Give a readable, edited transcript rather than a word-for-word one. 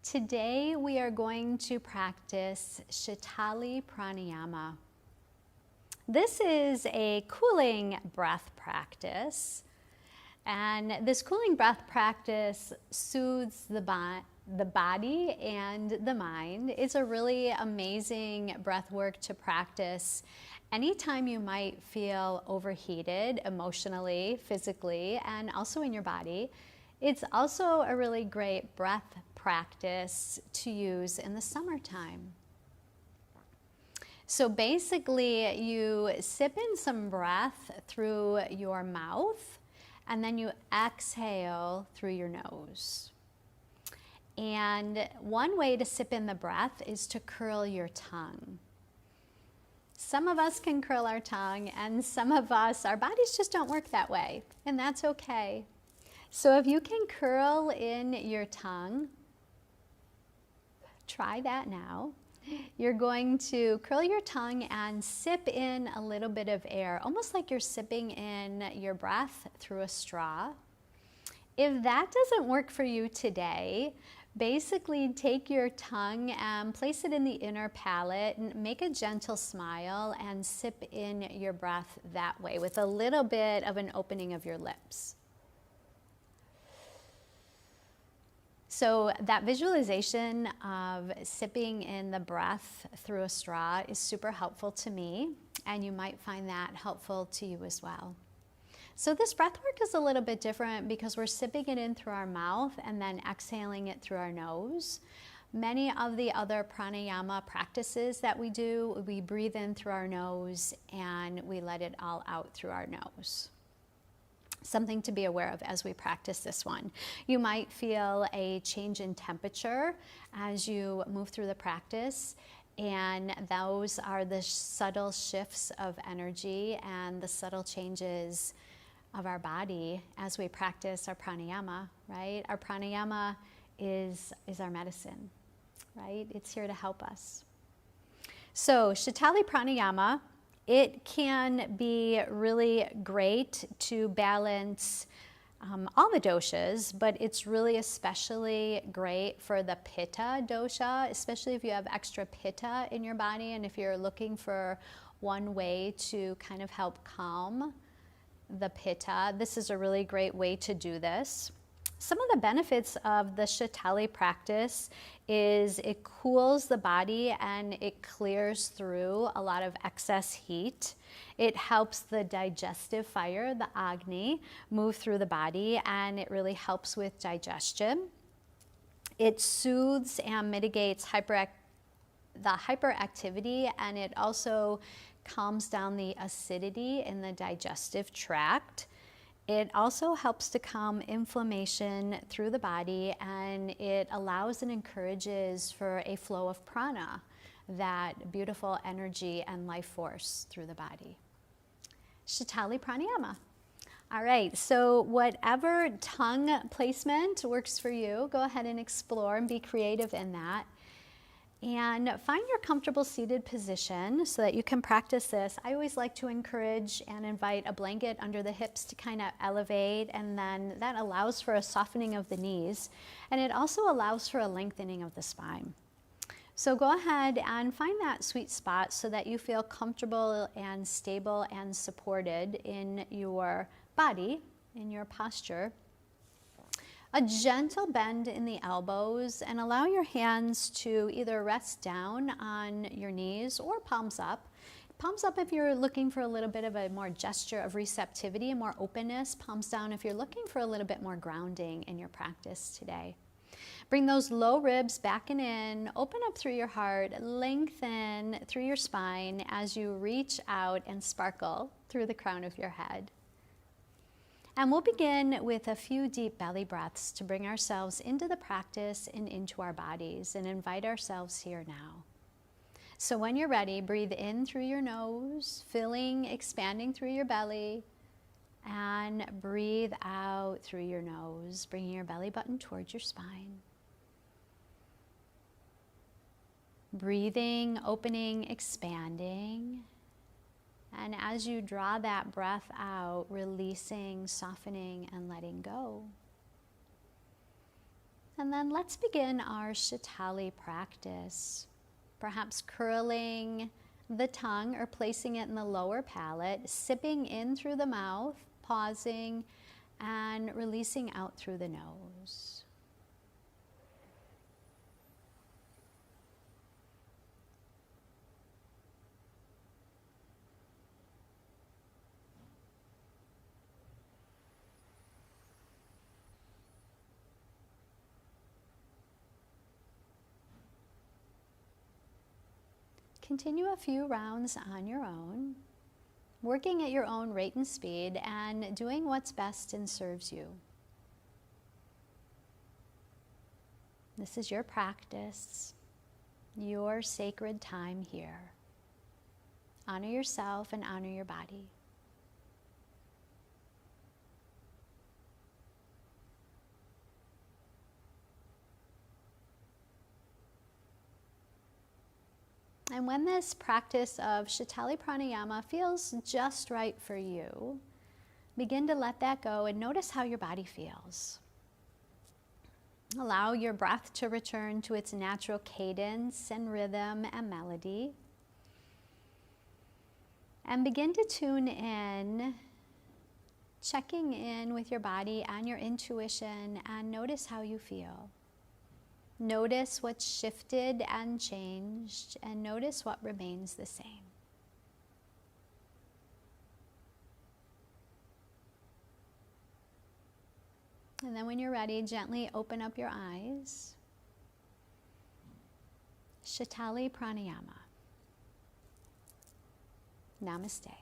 Today we are going to practice Sheetali Pranayama. This is a cooling breath practice, and this cooling breath practice soothes the body and the mind. It's a really amazing breath work to practice anytime you might feel overheated emotionally, physically, and also in your body. It's also a really great breath practice to use in the summertime. So basically, you sip in some breath through your mouth, and then you exhale through your nose. And one way to sip in the breath is to curl your tongue. Some of us can curl our tongue, and some of us, our bodies just don't work that way, and that's okay. So if you can curl in your tongue, try that now. You're going to curl your tongue and sip in a little bit of air, almost like you're sipping in your breath through a straw. If that doesn't work for you today, basically take your tongue and place it in the inner palate and make a gentle smile and sip in your breath that way with a little bit of an opening of your lips. So that visualization of sipping in the breath through a straw is super helpful to me, and you might find that helpful to you as well. So this breath work is a little bit different because we're sipping it in through our mouth and then exhaling it through our nose. Many of the other pranayama practices that we do, we breathe in through our nose and we let it all out through our nose. Something to be aware of as we practice this one. You might feel a change in temperature as you move through the practice, and those are the subtle shifts of energy and the subtle changes of our body as we practice our pranayama, right? Our pranayama is our medicine, right? It's here to help us. So Sheetali Pranayama, it can be really great to balance all the doshas, but it's really especially great for the pitta dosha, especially if you have extra pitta in your body and if you're looking for one way to kind of help calm the pitta. This is a really great way to do this. Some of the benefits of the Sheetali practice is it cools the body and it clears through a lot of excess heat. It helps the digestive fire, the Agni, move through the body, and it really helps with digestion. It soothes and mitigates the hyperactivity, and it also calms down the acidity in the digestive tract. It also helps to calm inflammation through the body, and it allows and encourages for a flow of prana, that beautiful energy and life force through the body. Sheetali Pranayama. All right, so whatever tongue placement works for you, go ahead and explore and be creative in that. And find your comfortable seated position so that you can practice this. I always like to encourage and invite a blanket under the hips to kind of elevate, and then that allows for a softening of the knees, and it also allows for a lengthening of the spine. So go ahead and find that sweet spot so that you feel comfortable and stable and supported in your body, in your posture. A gentle bend in the elbows, and allow your hands to either rest down on your knees or palms up. Palms up if you're looking for a little bit of a more gesture of receptivity and more openness. Palms down if you're looking for a little bit more grounding in your practice today. Bring those low ribs back and in, open up through your heart, lengthen through your spine as you reach out and sparkle through the crown of your head. And we'll begin with a few deep belly breaths to bring ourselves into the practice and into our bodies and invite ourselves here now. So when you're ready, breathe in through your nose, filling, expanding through your belly, and breathe out through your nose, bringing your belly button towards your spine. Breathing, opening, expanding. And as you draw that breath out, releasing, softening, and letting go. And then let's begin our Sheetali practice. Perhaps curling the tongue or placing it in the lower palate, sipping in through the mouth, pausing, and releasing out through the nose. Continue a few rounds on your own, working at your own rate and speed and doing what's best and serves you. This is your practice, your sacred time here. Honor yourself and honor your body. And when this practice of Sheetali Pranayama feels just right for you, begin to let that go and notice how your body feels. Allow your breath to return to its natural cadence and rhythm and melody. And begin to tune in, checking in with your body and your intuition, and notice how you feel. Notice what's shifted and changed, and notice what remains the same. And then when you're ready, gently open up your eyes. Sheetali Pranayama. Namaste.